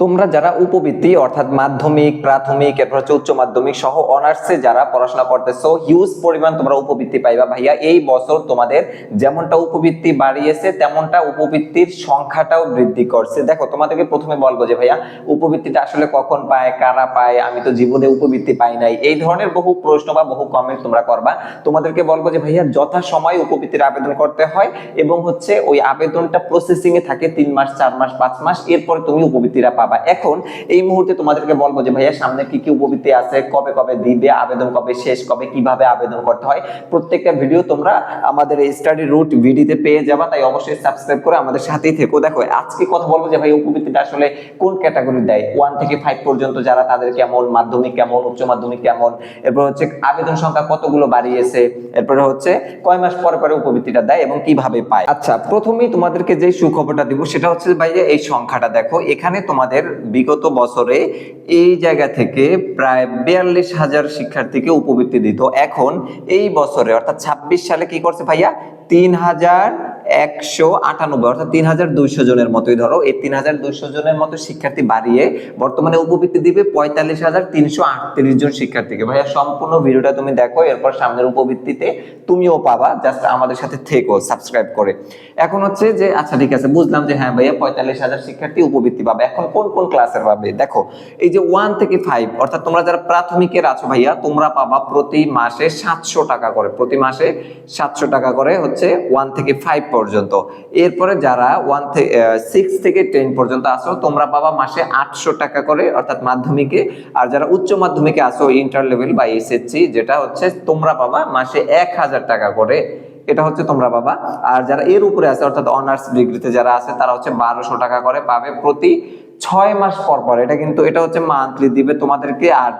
তোমরা যারা উপবৃত্তি অর্থাৎ মাধ্যমিক, প্রাথমিক, এরপর হচ্ছে উচ্চ মাধ্যমিক সহ অনার্সে যারা পড়াশোনা করতেছো, হিউজ পরিমাণ তোমরা উপবৃত্তি পাইবা ভাইয়া। এই বছর তোমাদের যেমনটা উপবৃত্তি বাড়িয়েছে তেমনটা উপবৃত্তির সংখ্যাটাও বৃদ্ধি করছে। দেখো, তোমাদেরকে প্রথমে বলবো যে ভাইয়া উপবৃত্তিটা আসলে কখন পায়, কারা পায়, আমি তো জীবনে উপবৃত্তি পাই নাই, এই ধরনের বহু প্রশ্ন বা বহু কমেন্ট তোমরা করবা। তোমাদেরকে বলবো যে ভাইয়া যথাসময়ে উপবৃত্তির আবেদন করতে হয় এবং হচ্ছে ওই আবেদনটা প্রসেসিং এ থাকে 3 মাস, 4 মাস, 5 মাস, এরপরে তুমি উপবৃত্তিটা পাবা। এখন এই মুহূর্তে তোমাদেরকে বলবো যে ভাইয়া সামনে কি কি উপবৃত্তি আছে, কবে কবে দিবে, আবেদন কবে শেষ, কবে কিভাবে আবেদন করতে হয়, প্রত্যেকটা ভিডিও তোমরা আমাদের এই স্টাডি রুট ভিডিওতে পেয়ে যাবা। তাই অবশ্যই সাবস্ক্রাইব করে আমাদের সাথেই থেকো। দেখো, আজকে কথা বলবো যে ভাই উপবৃত্তিটা আসলে কোন ক্যাটাগরি দেয়, 1 থেকে 5 পর্যন্ত যারা, তাদের কেমন, মাধ্যমিক কেমন, উচ্চ মাধ্যমিক কেমন, এরপর হচ্ছে আবেদন সংখ্যা কতগুলো বাড়িয়েছে, এরপরে হচ্ছে কয় মাস পরে পরে উপবৃত্তিটা দেয় এবং কিভাবে পায়। আচ্ছা, প্রথমেই তোমাদেরকে যে সুখবরটা দিব সেটা হচ্ছে ভাই এই সংখ্যাটা দেখো। এখানে তোমাদের বিগত বছরে এই জায়গা থেকে প্রায় 42,000 শিক্ষার্থীকে উপবৃত্তি দিত। এখন এই বছরে অর্থাৎ 26 সালে কি করছে ভাইয়া, 3,198 অর্থাৎ 3,200 জনের মতোই ধরো, এই 3,200 জনের মতো শিক্ষার্থী বাড়িয়ে বর্তমানে উপবৃত্তি দিবে 45,338 জন শিক্ষার্থীকে। ভাইয়া সম্পূর্ণ ভিডিওটা তুমি দেখো, এরপর সামনের উপবৃত্তিতে তুমিও পাবা, জাস্ট আমাদের সাথে থেকো সাবস্ক্রাইব করে। এখন হচ্ছে যে আচ্ছা ঠিক আছে, বুঝলাম যে হ্যাঁ ভাইয়া 45,000 শিক্ষার্থী উপবৃত্তি পাবে। এখন কোন কোন ক্লাসের পাবে দেখো, এই যে 1 থেকে 5 অর্থাৎ তোমরা যারা প্রাথমিকের আছো ভাইয়া, তোমরা পাবা প্রতি মাসে 700 টাকা করে, প্রতি মাসে 700 টাকা করে হচ্ছে 1 থেকে 5 পর্যন্ত। এরপরে যারা 6 থেকে 10 পর্যন্ত আসো, তোমরা পাবা মাসে 800 টাকা করে অর্থাৎ মাধ্যমিকে। আর যারা উচ্চ মাধ্যমিকে আসো, ইন্টার লেভেল বা এসএসসি, যেটা হচ্ছে তোমরা পাবা মাসে 1000 টাকা করে, এটা হচ্ছে তোমরা পাবা। আর যারা এর উপরে আছে অর্থাৎ অনার্স ডিগ্রিতে যারা আছে, তারা হচ্ছে 1200 টাকা করে পাবে প্রতি 6 মাস পর পর। এটা কিন্তু এটা হচ্ছে মান্থলি দিবে তোমাদেরকে, আর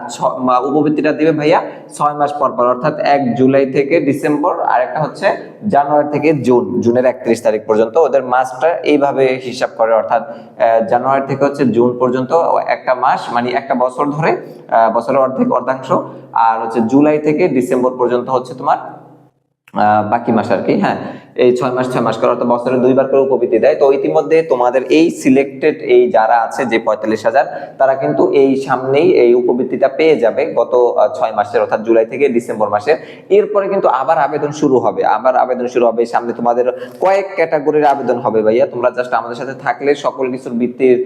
উপবৃত্তিটা দিবে ভাইয়া 6 মাস পর পর, অর্থাৎ 1 জুলাই থেকে ডিসেম্বর, আর একটা হচ্ছে জানুয়ারি থেকে জুনের 31 তারিখ পর্যন্ত। ওদের মাসটা এইভাবে হিসাব করে, অর্থাৎ জানুয়ারি থেকে হচ্ছে জুন পর্যন্ত একটা মাস, মানে একটা বছর ধরে, বছরের অর্ধাংশ। আর হচ্ছে জুলাই থেকে ডিসেম্বর পর্যন্ত হচ্ছে তোমার বাকি মাস আর কি। হ্যাঁ, এই 6 মাস 6 মাস করে, অর্থাৎ বছরে 2 বার করে উপবৃত্তি দেয়। তো ইতিমধ্যে তোমাদের এই সিলেক্টেড এই যারা আছে যে 45,000, তারা কিন্তু এই সামনেই এই উপবৃত্তিটা পেয়ে যাবে গত 6 মাসের, অর্থাৎ জুলাই থেকে ডিসেম্বর মাসের। এরপরে কিন্তু আবার আবেদন শুরু হবে, সামনে তোমাদের কয়েক ক্যাটাগরির আবেদন হবে ভাইয়া। তোমরা জাস্ট আমাদের সাথে থাকলে সকল কিছুর বৃত্তির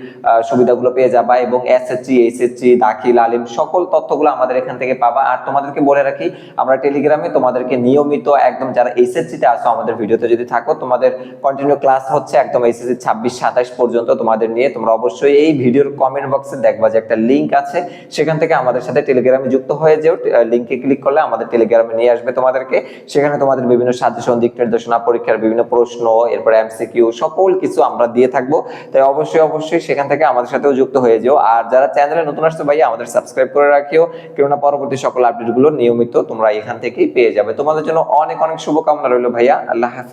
সুবিধাগুলো পেয়ে যাবা এবং এসএসসি, এইচএসসি, দাখিল, আলিম সকল তথ্যগুলো আমাদের এখান থেকে পাবা। আর তোমাদেরকে বলে রাখি, আমরা টেলিগ্রামে তোমাদেরকে নিয়মিত একদম, যারা এইচএসসি তে আসো আমাদের ভিডিওতে যদি থাকো, তোমাদের কন্টিনিউ ক্লাস হচ্ছে একদম এইচএসসি 26-27 পর্যন্ত তোমাদের নিয়ে। তোমরা অবশ্যই এই ভিডিওর কমেন্ট বক্সে দেখবা যে একটা লিংক আছে, সেখান থেকে আমাদের সাথে টেলিগ্রামে যুক্ত হয়ে যাও। লিংকে ক্লিক করলে আমাদের টেলিগ্রামে নিয়ে আসবে তোমাদেরকে। সেখানে তোমাদের বিভিন্ন সাজেশন, দিক নির্দেশনা, পরীক্ষার বিভিন্ন প্রশ্ন, এরপর এমসিকিউ সকল কিছু আমরা দিয়ে থাকবো। তাই অবশ্যই সেখান থেকে আমাদের সাথেও যুক্ত হয়ে যাও। আর যারা চ্যানেলে নতুন আসছো ভাইয়া, আমাদের সাবস্ক্রাইব করে রাখিও, কেননা পরবর্তী সকল আপডেটগুলো নিয়মিত তোমরা এখান থেকেই পেয়ে যাবে। তোমাদের জন্য অনেক অনেক শুভকামনা রইল ভাইয়া। আল্লাহ হাফেজ।